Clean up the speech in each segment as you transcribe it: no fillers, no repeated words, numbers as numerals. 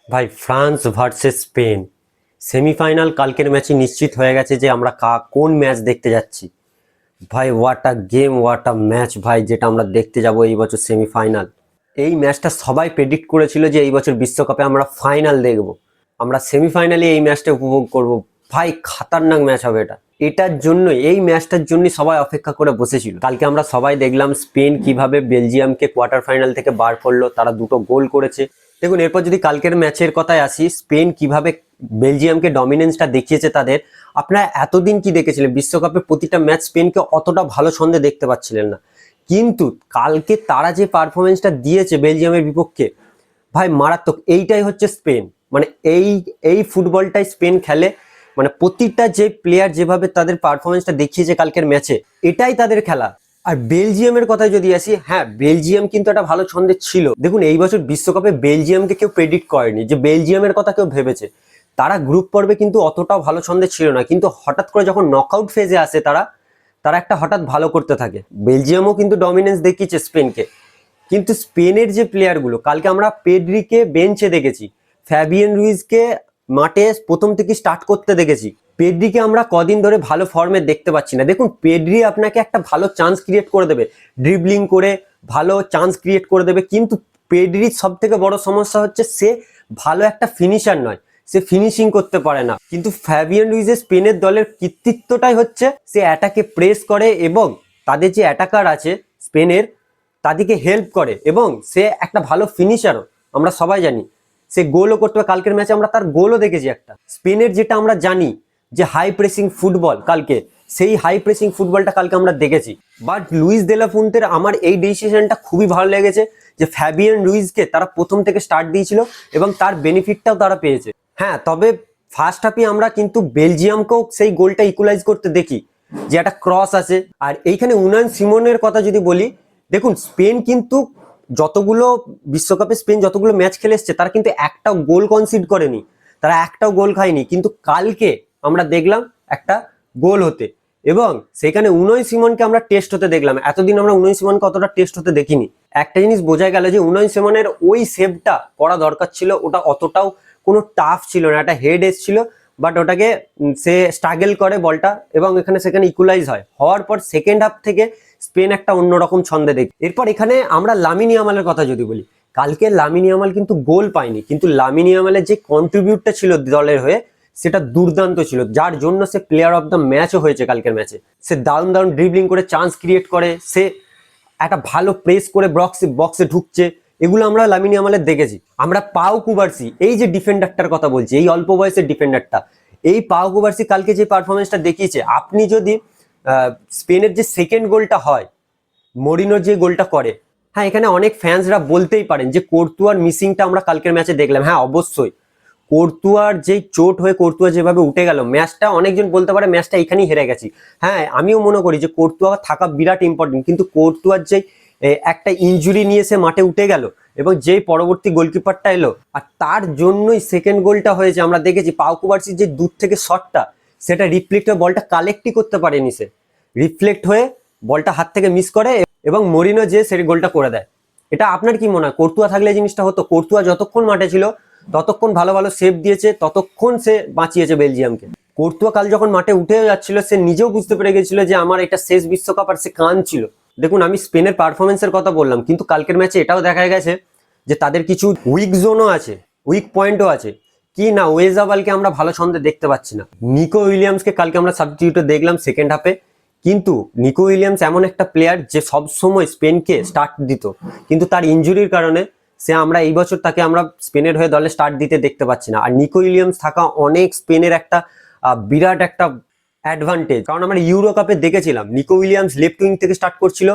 ভাই France versus Spain semifinal কালকের ম্যাচে নিশ্চিত হয়ে গেছে যে আমরা কোন ম্যাচ দেখতে যাচ্ছি। ভাই what a game, what a match ভাই, যেটা আমরা দেখতে যাব এই বছর সেমিফাইনাল। এই ম্যাচটা সবাই প্রেডিক্ট করেছিল যে এই বছর বিশ্বকাপে আমরা ফাইনাল দেখব, আমরা সেমিফাইনালে এই ম্যাচটা উপভোগ করব। ভাই খাতারনাক ম্যাচ হবে এটা। এটার জন্য, এই ম্যাচটার জন্য সবাই অপেক্ষা করে বসেছিল। কালকে আমরা সবাই দেখলাম স্পেন কিভাবে বেলজিয়ামকে কোয়ার্টার ফাইনাল থেকে বার করলো, তারা দুটো গোল করেছে। দেখুন, এরপর যদি কালকের ম্যাচের কথায় আসি, স্পেন কিভাবে বেলজিয়ামকে ডমিনেন্সটা দেখিয়েছে তাদের। আপনারা এতদিন কি দেখেছিলেন? বিশ্বকাপের প্রতিটা ম্যাচ স্পেনকে অতটা ভালো ছন্দে দেখতে পাচ্ছিলেন না, কিন্তু কালকে তারা যে পারফরমেন্সটা দিয়েছে বেলজিয়ামের বিপক্ষে, ভাই মারাত্মক। এইটাই হচ্ছে স্পেন, মানে এই এই ফুটবলটাই স্পেন খেলে। মানে প্রতিটা যে প্লেয়ার যেভাবে তাদের পারফরমেন্সটা দেখিয়েছে কালকের ম্যাচে, এটাই তাদের খেলা। আর বেলজিয়ামের কথায় যদি আসি, হ্যাঁ বেলজিয়াম কিন্তু একটা ভালো ছন্দে ছিল। দেখুন, এই বছর বিশ্বকাপে বেলজিয়ামকে কেউ প্রেডিক্ট করেনি যে বেলজিয়ামের কথা কেউ ভেবেছে। তারা গ্রুপ পর্বে কিন্তু অতটাও ভালো ছন্দে ছিল না, কিন্তু হঠাৎ করে যখন নকআউট ফেজে আসে তারা তারা একটা হঠাৎ ভালো করতে থাকে। বেলজিয়ামও কিন্তু ডমিনেন্স দেখিয়েছে স্পেনকে। কিন্তু স্পেনের যে প্লেয়ারগুলো, কালকে আমরা পেড্রিকে বেঞ্চে দেখেছি, ফ্যাবিয়ান রুইজকে মাঠে প্রথম থেকে স্টার্ট করতে দেখেছি। পেড্রিকে আমরা কদিন ধরে ভালো ফর্মে দেখতে পাচ্ছি না। দেখুন, পেড্রি আপনাকে একটা ভালো চান্স ক্রিয়েট করে দেবে, ড্রিবলিং করে ভালো চান্স ক্রিয়েট করে দেবে, কিন্তু পেড্রির সব থেকে বড় সমস্যা হচ্ছে সে ভালো একটা ফিনিশার নয়, সে ফিনিশিং করতে পারে না। কিন্তু ফ্যাবিয়ান রুইজের স্পেনের দলের কৃতিত্বটাই হচ্ছে সে অ্যাটাকে প্রেস করে এবং তাদের যে অ্যাটাকার আছে স্পেনের, তাদেরকে হেল্প করে, এবং সে একটা ভালো ফিনিশারও। আমরা সবাই জানি সে গোলও করতে পারে। কালকের ম্যাচে আমরা তার গোলও দেখেছি একটা। স্পেনের যেটা আমরা জানি যে হাই প্রেসিং ফুটবল, কালকে সেই হাই প্রেসিং ফুটবলটা কালকে আমরা দেখেছি। বাট লুইস দে লা ফুন্তের আমার এই ডিসিশনটা খুবই ভালো লেগেছে যে ফ্যাবিয়ান রুইজকে তারা প্রথম থেকে স্টার্ট দিয়েছিল এবং তার বেনিফিটটাও তারা পেয়েছে। হ্যাঁ, তবে ফার্স্ট হাফে আমরা কিন্তু বেলজিয়ামকেও সেই গোলটা ইকুয়ালাইজ করতে দেখি, যে একটা ক্রস আছে। আর এইখানে উনান সিমনের কথা যদি বলি, দেখুন স্পেন কিন্তু যতগুলো বিশ্বকাপে স্পেন যতগুলো ম্যাচ খেলে এসছে, তারা কিন্তু একটাও গোল কনসিড করেনি, তারা একটাও গোল খায়নি। কিন্তু কালকে আমরা দেখলাম একটা গোল হতে, এবং সেখানে উনয় সিমনকে আমরা টেস্ট হতে দেখলাম। এতদিন আমরা উনয় সিমনকে অতটা টেস্ট হতে দেখিনি। একটা জিনিস বোঝা গেল যে উনয় সিমনের ওই সেভটা করা দরকার ছিল, ওটা অতটাও কোনো টাফ ছিল না, একটা হেড এসছিল, বাট ওটাকে সে স্ট্রাগল করে বলটা, এবং এখানে সেখানে ইকুয়ালাইজ হওয়ার পর সেকেন্ড হাফ থেকে স্পেন একটা অন্যরকম ছন্দে দেখি। এরপর এখানে আমরা লামিন ইয়ামালের কথা যদি বলি, কালকে লামিন ইয়ামাল কিন্তু গোল পায়নি, কিন্তু লামিন ইয়ামালের যে কন্ট্রিবিউটটা ছিল দলের হয়ে, সেটা দুর্দান্ত ছিল, যার জন্য সে প্লেয়ার অফ দ্য ম্যাচও হয়েছে কালকের ম্যাচে। সে দারুণ দারুণ ড্রিবলিং করে চান্স ক্রিয়েট করে, সে একটা ভালো প্রেস করে বক্সে ঢুকছে, এগুলো আমরা লামিন ইয়ামালের দেখেছি। আমরা পাও কুবার্সি, এই যে ডিফেন্ডারটার কথা বলছি, এই অল্প বয়সের ডিফেন্ডারটা, এই পাও কুবার্সি কালকে যে পারফরমেন্সটা দেখিয়েছে, আপনি যদি স্পেনের যে সেকেন্ড গোলটা হয়, মরিনোর যে গোলটা করে, হ্যাঁ এখানে অনেক ফ্যান্সরা বলতেই পারেন যে কোর্তুয়ার মিসিংটা আমরা কালকের ম্যাচে দেখলাম। হ্যাঁ অবশ্যই, কোর্তুয়ার যেই চোট হয়ে কোর্তুয়া যেভাবে উঠে গেল, ম্যাচটা অনেকজন বলতে পারে ম্যাচটা এখানেই হেরে গেছি। হ্যাঁ আমিও মনে করি যে কোর্তুয়া থাকা বিরাট ইম্পর্টেন্ট, কিন্তু কোর্তুয়ার যে একটা ইনজুরি নিয়ে সে মাঠে উঠে গেল, এবং যেই পরবর্তী গোলকিপারটা এলো, আর তার জন্যই সেকেন্ড গোলটা হয়েছে। আমরা দেখেছি পাও কুবার্সির যে দূর থেকে শটটা, সেটা রিফ্লেক্ট হয়ে বলটা কালেক্টই করতে পারেনি, সে রিফ্লেক্ট হয়ে বলটা হাত থেকে মিস করে, এবং মরিনো যে সে গোলটা করে দেয়। এটা আপনার কি মনে হয় কোর্তুয়া থাকলে এই জিনিসটা হতো? কোর্তুয়া যতক্ষণ মাঠে ছিল ততক্ষণ ভালো ভালো সেভ দিয়েছে, ততক্ষণ সে বাঁচিয়েছে বেলজিয়ামকে। কোর্তুয়া কাল যখন মাঠে উঠে যাচ্ছিল, সে নিজেও বুঝতে পেরে গেছিল যে আমার এটা শেষ বিশ্বকাপ, আর সে কাঁদছিল। দেখুন, আমি স্পেনের পারফরমেন্সের কথা বললাম, কিন্তু কালকের ম্যাচে এটাও দেখা গেছে যে তাদের কিছু উইক জোনও আছে, উইক পয়েন্টও আছে। কি না, ওয়েজাবালকে আমরা ভালো ছন্দে দেখতে পাচ্ছি না। নিকো উইলিয়ামসকে কালকে আমরা সাবস্টিটিউটে দেখলাম সেকেন্ড হাফে, কিন্তু নিকো উইলিয়ামস এমন একটা প্লেয়ার যে সবসময় স্পেনকে স্টার্ট দিত, কিন্তু তার ইনজুরির কারণে আমরা এই বছর তাকে আমরা স্পেনের হয়ে দলে স্টার্ট দিতে দেখতে পাচ্ছি না। আর নিকো উইলিয়ামস থাকা অনেক স্পেনের একটা বিরাট একটা অ্যাডভান্টেজ, কারণ আমরা ইউরো কাপে দেখেছিলাম নিকো উইলিয়ামস লেফট উইং থেকে স্টার্ট করছিল,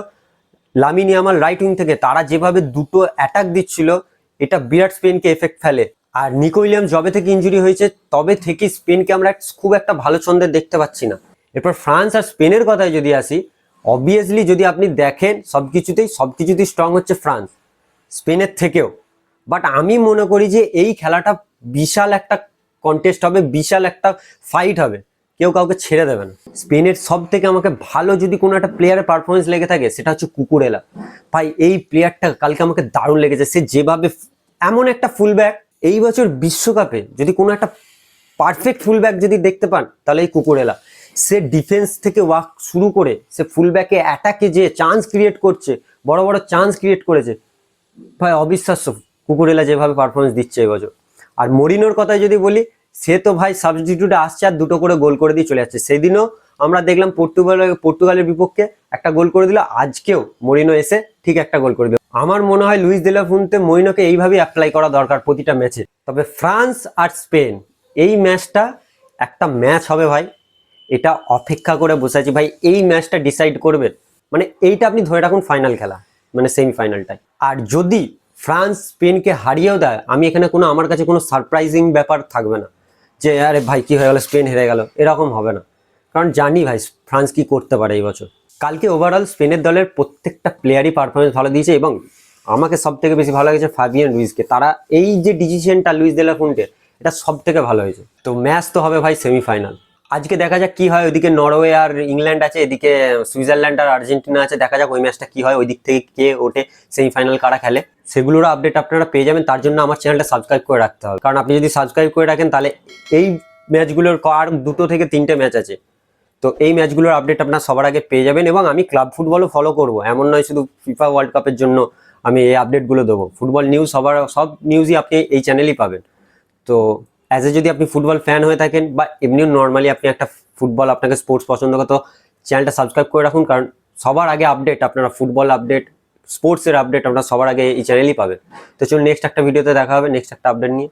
লামিন ইয়ামাল রাইট উইং থেকে, তারা যেভাবে দুটো অ্যাটাক দিচ্ছিল, এটা বিরাট স্পেনকে এফেক্ট ফেলে। আর নিকো উইলিয়ামস যবে থেকে ইনজুরি হয়েছে, তবে থেকে স্পেনকে আমরা খুব একটা ভালো ছন্দে দেখতে পাচ্ছি না। এরপর ফ্রান্স আর স্পেনের কথায় যদি আসি, অবভিয়াসলি যদি আপনি দেখেন সবকিছুতেই স্ট্রং হচ্ছে ফ্রান্স স্পেনের থেকেও। বাট আমি মনে করি যে এই খেলাটা বিশাল একটা কন্টেস্ট হবে, বিশাল একটা ফাইট হবে, কেউ কাউকে ছেড়ে দেবে না। স্পেনের সব থেকে আমাকে ভালো যদি কোনো একটা প্লেয়ারের পারফরমেন্স লেগে থাকে, সেটা হচ্ছে কুকুরেলা। ভাই এই প্লেয়ারটা কালকে আমাকে দারুণ লেগেছে। সে যেভাবে, এমন একটা ফুলব্যাক এই বছর বিশ্বকাপে যদি কোনো একটা পারফেক্ট ফুলব্যাক যদি দেখতে পান তাহলে এই কুকুরেলা। সে ডিফেন্স থেকে ওয়ার্ক শুরু করে সে ফুলব্যাকে অ্যাটাকে যে চান্স ক্রিয়েট করছে, বড় বড় চান্স ক্রিয়েট করেছে, ভাই অবিশ্বাস্য কুকুরেলা যেভাবে পারফরমেন্স দিচ্ছে এবছর। আর মরিনোর কথায় যদি বলি, সে তো ভাই সাবস্টিটিউটে আসছে আর দুটো করে গোল করে দিয়ে চলে যাচ্ছে। সেদিনও আমরা দেখলাম পর্তুগালের বিপক্ষে একটা গোল করে দিল, আজকেও মরিনো এসে ঠিক একটা গোল করে দিল। আমার মনে হয় লুইস দে লা ফুন্তে মরিনোকে এইভাবে অ্যাপ্লাই করা দরকার প্রতিটা ম্যাচে। তবে ফ্রান্স আর স্পেন এই ম্যাচটা একটা ম্যাচ হবে ভাই, এটা অপেক্ষা করে বসে আছি ভাই। এই ম্যাচটা ডিসাইড করবে, মানে এইটা আপনি ধরে রাখুন ফাইনাল খেলা, মানে সেমিফাইনালটাই। আর যদি ফ্রান্স স্পেনকে হারিয়েও দেয়, আমি এখানে আমার কাছে কোনো সারপ্রাইজিং ব্যাপার থাকবে না যে আরে ভাই কি হয়ে গেল, স্পেন হেরে গেল, এরকম হবে না। কারণ জানি ভাই ফ্রান্স কি করতে পারে এই বছর। কালকে ওভারঅল স্পেনের দলের প্রত্যেকটা প্লেয়ারই পারফরমেন্স ভালো দিয়েছে এবং আমাকে সব থেকে বেশি ভালো লেগেছে ফাবিয়ান রুইজকে। তারা এই যে ডিসিশনটা লুইস দে লা ফুন্টের, এটা সব থেকে ভালো হয়েছে। তো ম্যাচ তো হবে ভাই সেমিফাইনাল, আজকে দেখা যাক কি হয়। ওইদিকে নরওয়ে আর ইংল্যান্ড আছে, এদিকে সুইজারল্যান্ড আর আর্জেন্টিনা আছে। দেখা যাক ওই ম্যাচটা কি হয়, ওই দিক থেকে কে ওঠে, সেমিফাইনাল কারা খেলে, সেগুলোর আপডেট আপনারা পেয়ে যাবেন। তার জন্য আমার চ্যানেলটা সাবস্ক্রাইব করে রাখতে হবে, কারণ আপনি যদি সাবস্ক্রাইব করে রাখেন তাহলে এই ম্যাচগুলোর আর 2 থেকে 3টে ম্যাচ আছে, তো এই ম্যাচগুলোর আপডেট আপনারা সবার আগে পেয়ে যাবেন। এবং আমি ক্লাব ফুটবলও ফলো করব, এমন নয় শুধু ফিফা ওয়ার্ল্ড কাপের জন্য আমি এই আপডেটগুলো দেবো। ফুটবল নিউজ সব নিউজই আপনি এই চ্যানেলেই পাবেন। তো যদি আপনি ফুটবল ফ্যান হয়ে থাকেন বা এমনিও নর্মালি আপনি একটা ফুটবল আপনাকে স্পোর্টস পছন্দ করে, তো চ্যানেলটা সাবস্ক্রাইব করে রাখুন, কারণ সবার আগে আপডেট আপনারা ফুটবল আপডেট, স্পোর্টসের আপডেট আপনারা সবার আগে এই চ্যানেলই পাবেন। তো চলুন নেক্সট একটা ভিডিওতে দেখা হবে নেক্সট একটা আপডেট নিয়ে।